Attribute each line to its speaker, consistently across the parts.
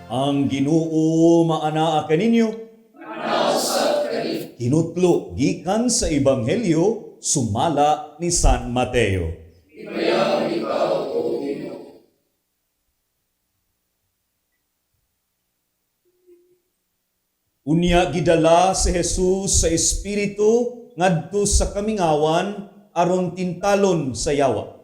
Speaker 1: Ang Ginoo maanaa kaninyo. Kinutlo gikan sa Ebanghelyo sumala ni San Mateo. Unya gidala si Jesus sa Espiritu ngadto sa kamingawan aron tintalon sa yawa.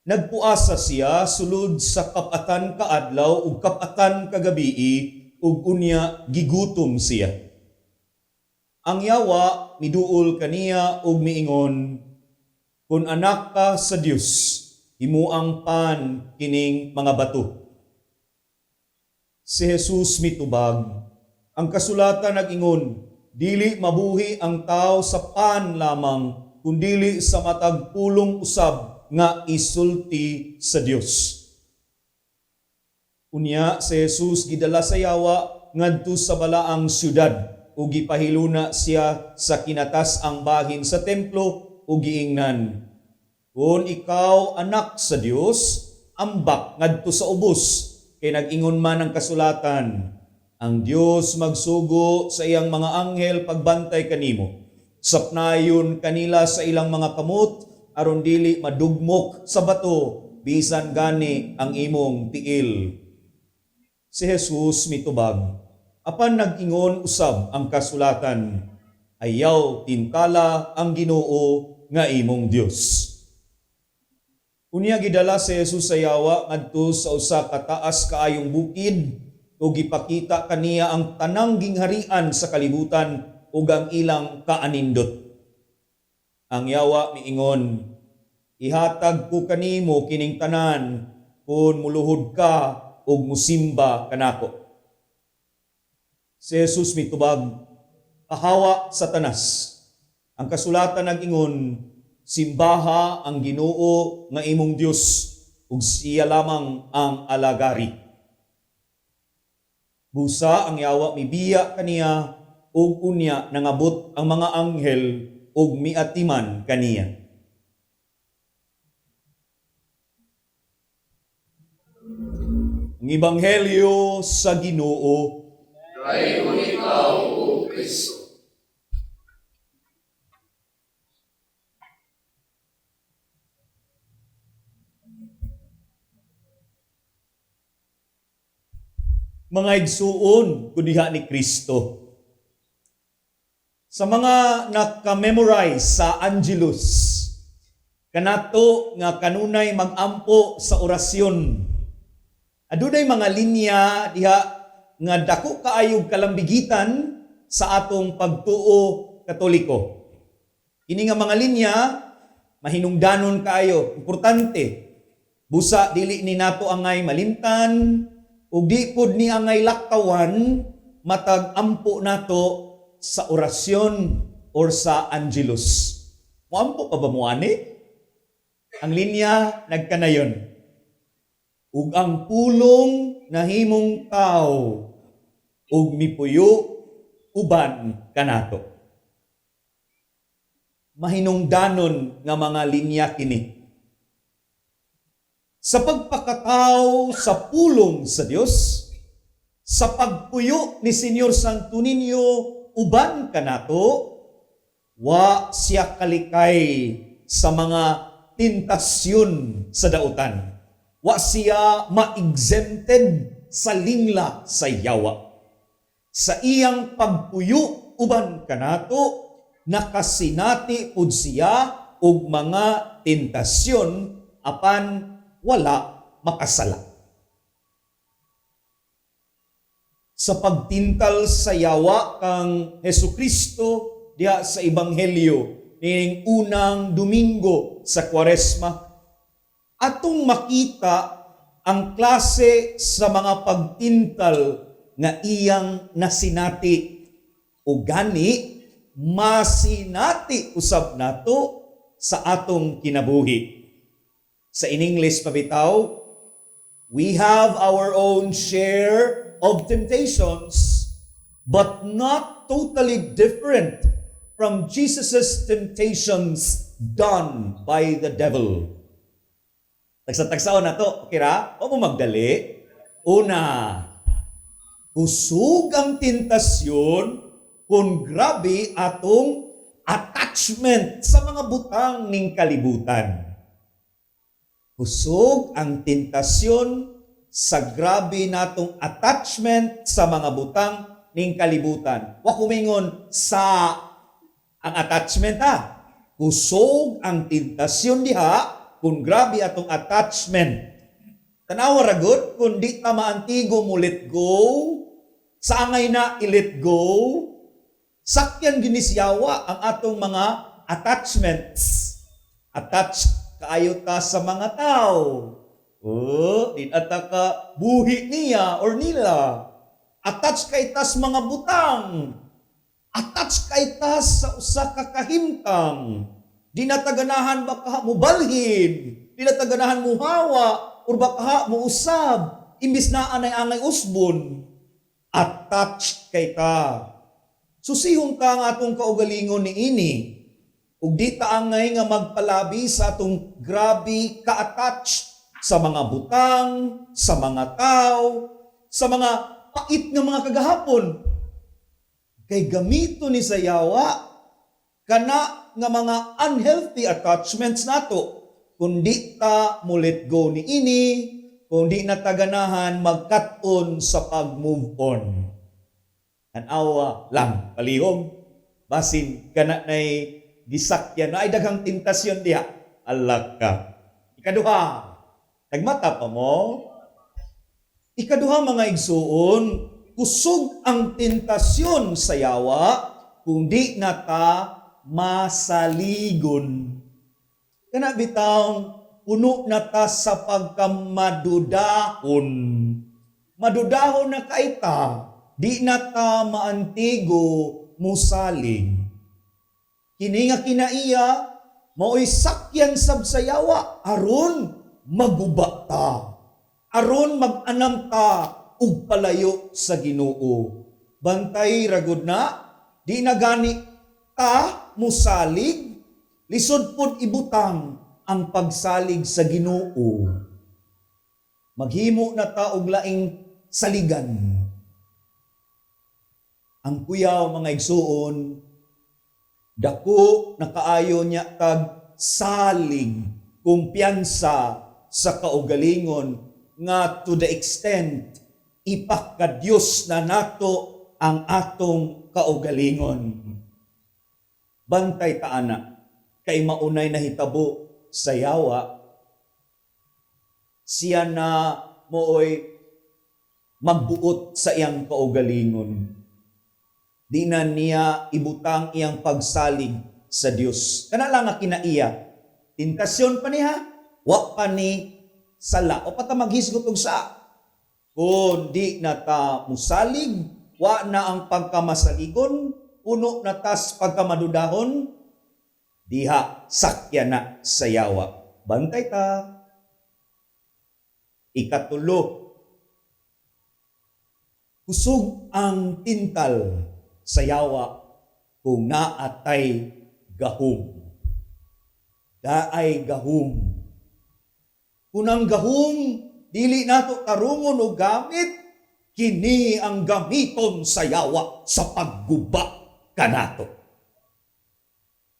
Speaker 1: Nagpuasa siya sulod sa kapatan kaadlaw ug kapatan kagabii ug unya gigutom siya. Ang yawa miduol kaniya ug miingon, "Kun anak ka sa Dios, himuang pan kining mga bato." Si Jesus mitubag, ang kasulatan nag-ingon, dili mabuhi ang tao sa pan lamang, kundili sa matag pulong usab nga isulti sa Dios. Unya si Jesus gidala sa yawa ngadto sa balaang syudad ug gipahiluna siya sa kinatas-ang bahin sa templo ug giingnan, "Kung ikaw anak sa Dios, ambak ngadto sa ubos, kay nag-ingon man ang kasulatan, ang Dios magsugo sa iyang mga anghel pagbantay kanimo. Sapnayon kanila sa ilang mga kamot aron dili madugmok sa bato bisan gani ang imong tiil." Si Jesus mitubag, apan nag-ingon usab ang kasulatan, "Ayaw tintala ang Ginoo nga imong Dios." Unya gidala si Jesus sa yawa ngadto sa usa ka taas kaayong bukid ug gipakita kaniya ang tanang gingharian sa kalibutan ug ang ilang kaanindot. Ang yawa miingon, "Ihatag ko kanimo kining tanan kung muluhod ka ug musimba kanako." Si Jesus mitubag, "Ahawa Satanas, ang kasulatan nag-ingon, simbaha ang Ginoo nga imong Dios ug siya lamang ang alagari." Busa ang yawa mibiya kaniya ug unya nangabot ang mga anghel ug miatiman kaniya. Ang Ebanghelyo sa Ginoo.
Speaker 2: Dayon ikaw, O Kristo.
Speaker 1: Mga igsuon kudiha ni Kristo. Sa mga naka-memorize sa Angelus, kanato nga kanunay mag-ampo sa orasyon. Adunay mga linya diha nga dako kaayog kalambigitan sa atong pagtuo Katoliko. Ini nga mga linya mahinungdanon kaayo, importante. Busa dili ni nato angay malimtan ug di pud ni angay laktawan matag ampo nato sa orasyon or sa Angelus. Moampo pa ba mo ani? Ang linya nagkanayon. Ug ang pulong nahimong tao ug mipuyo uban kanato. mahinungdanon nga mga linya kini. Sa pagpakatao sa pulong sa Dios, sa pagpuyo ni Senyor Santo Niño uban kanato, wa siya kalikay sa mga tentasyon sa dautan. Wa siya ma-exempted sa lingla sa yawa. Sa iyang pagpuyo uban kanato, nakasinati pud siya og mga tentasyon apan wala makasala. Sa pagtintal sa yawa kang Hesukristo diha sa Ebanghelyo ning unang Domingo sa Kwaresma, atong makita ang klase sa mga pagtintal nga iyang nasinati o gani masinati usab nato sa atong kinabuhi. Sa in English pabitaw, we have our own share of temptations, but not totally different from Jesus' temptations done by the devil. Tagsa-tagsaon na to, okay ra? O mo magdali? Una, kusog ang tentasyon kung grabe atong attachment sa mga butang ning kalibutan. Kusog ang tentasyon sa grabe natong attachment sa mga butang ning kalibutan. Wa kumingon sa ang attachment kusog ang tentasyon diha kung grabe atong attachment. Tanawa ra gud kung di ta maantigo mo let go, sa angay na i-let go, sakyan ginisyawa ang atong mga attachments. Attached kaayo ta sa mga tao. Din ata ka buhi niya or nila. Attached kay ta sa mga butang. Attached kay ta sa usa ka kahimtang. Di nataganahan baka mo balhin. Di nataganahan mo hawa or baka mo usab. Imbis na anay angay usbon. Attached kay ta. Susihon ka nga atong kaugalingon ni ini. Ug di ta angay nga magpalabi sa atong grabe ka-attach sa mga butang, sa mga tao, sa mga pait nga mga kagahapon. Kay gamito ni sa yawa kana nga mga unhealthy attachments nato. Kundi ta mo let go ni ini, kundi nataganahan magkat-on sa pag-move on. Tanawa lang, palihom, basin kana nay gisakyan na ay daghang tentasyon diha. Alak ka. Ikaduha, nagmata pa mo? Ikaduha mga igsuon, kusog ang tentasyon sa yawa kung di na ta masaligon. Kana bitawng puno na ta sa pagkamadudahon. Madudahon na kaita, di na ta maantigo musalig. Kini nga kinaiya, mao'y sakyan sab sa yawa, aron maguba ta. Aron mag-anam ta ug palayo sa Ginoo. Bantay ragud na, di na gani ta musalig, lisod pod ibutang ang pagsalig sa Ginoo. Maghimo na ta og laing saligan. Ang kuyaw mga igsuon, dako nakaayo niya tag salig, kumpiyansa sa kaugalingon nga to the extent ipakadyos na nato ang atong kaugalingon. Bantay ta ana, kay maunay na hitabo sa yawa, siya na mooy magbuot sa iyang kaugalingon. Di na niya ibutang iyang pagsalig sa Dios. Kana lang nga kinaiya. Tentasyon pa niya, wa pa ni sala. O pata maghisgot og sa. Kung di na ta musalig, wa na ang pagkamasaligon, puno na tas pagkamadudahon, diha sakya na sa yawa. Bantay ta. Ikatulo, kusog ang tintal sa yawa kung naatay gahom. daay gahom. Kunang gahom, dili nato tarungon o gamit, kini ang gamiton sa yawa sa pagguba kanato.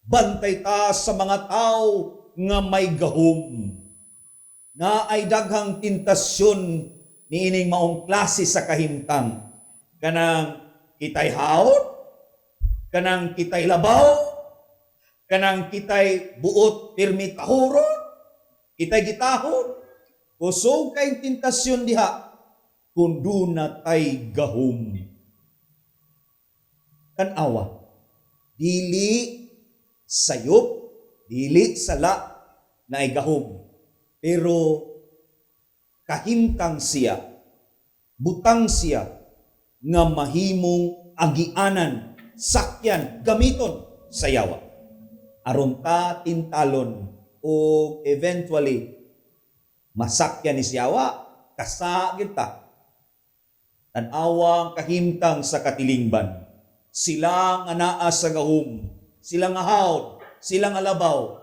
Speaker 1: Bantay ta sa mga tao nga may gahom, na ay daghang tentasyon niining maong klase sa kahimtang. Kanang kitay haot, kanang kitay labaw, kanang kitay buot pirmi tahurot, kitay gitahon. Kusog kay tentasyon diha, kundo na tay gahom. Tanawa, dili sayop, dili sala na ay gahom. Pero kahimtang siya, butang siya, nga mahimong agianan, sakyan, gamiton sa yawa. Aron ta tintalon o eventually masakyan ni siyawa, kasagit ta. Tanawang kahimtang sa katilingban. Sila nga naa sa gahom, sila nga haod, sila nga labaw.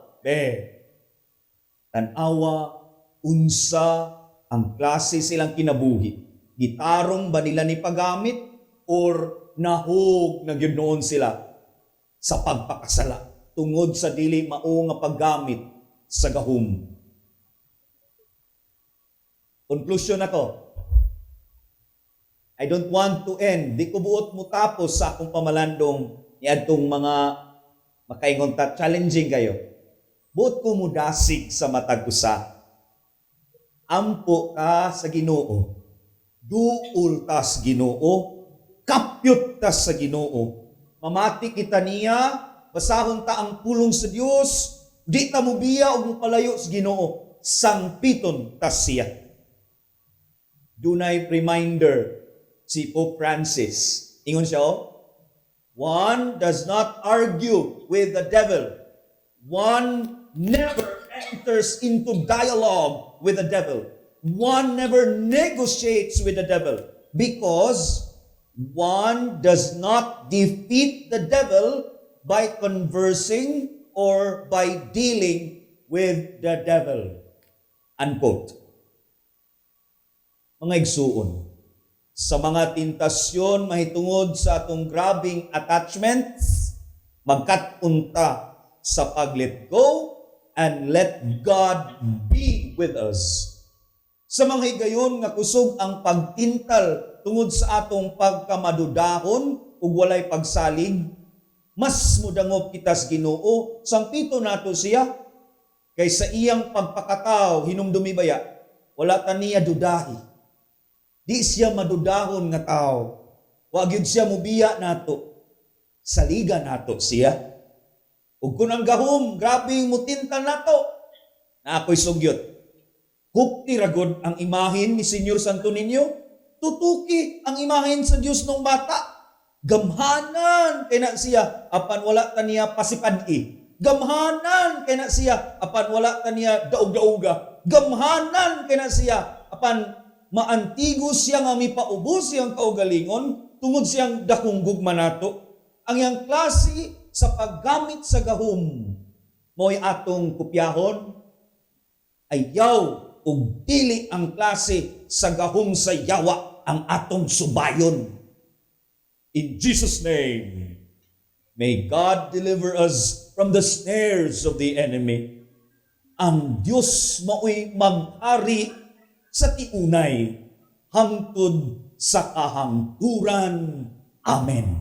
Speaker 1: Tanawa, unsa ang klase silang kinabuhi. Gitarong ba nila ni pagamit or nahog na ginoon sila sa pagpakasala tungod sa dili mao nga paggamit sa gahom. Conclusion ako. I don't want to end. Di ko buot mo tapos sa akong pamalandong ni adtong mga makaingon ta challenging kayo. Buot ko mo dasig sa matag usa. Ampo ka sa Ginoo. Duol ta sa Ginoo. Kapyot ta sa Ginoo. Mamati kita niya, basahon ta ang pulong sa Dios, di ta mubiya og mupalayo sa Ginoo. Sangpiton ta siya. Dunay reminder si Pope Francis. Ingon siya, one does not argue with the devil. One never enters into dialogue with the devil. One never negotiates with the devil because one does not defeat the devil by conversing or by dealing with the devil. Unquote. Mga igsuon, sa mga tentasyon mahitungod sa atong grabing attachments, magkatunta sa pag-let go and let God be with us. Sa mga higayon nga kusog ang pagtintal tungod sa atong pagkamadudahon ug walay pagsalig, mas mudangop kita sa Ginoo, sangpito nato siya, kay sa iyang pagpakataw hinumdumi baya, wala ta niya dudahi. Di siya madudahon nga tao. Wa gyud siya mubiya nato. Saliga nato siya. Ug kun ang gahom, grabe mutintal nato. Na ako'y sugyot. Kupti ragod ang imahin ni Senyor Santo Niño. Tutuki ang imahin sa Dios ng bata. Gamhanan kay na siya apan wala ta niya pasipad-i. Gamhanan kay na siya apan wala ta niya daog-daoga. Gamhanan kay na siya apan maantigo siya nga mipaubos siyang kaugalingon tungod siyang dakong gugma nato. Ang yang klase sa paggamit sa gahom mo'y atong kopyahon, ayaw ug dili ang klase sa gahom sa yawa ang atong subayon. In Jesus' name, may God deliver us from the snares of the enemy. Ang Diyos mao'y maghari sa tiunay hangtod sa kahangturan. Amen.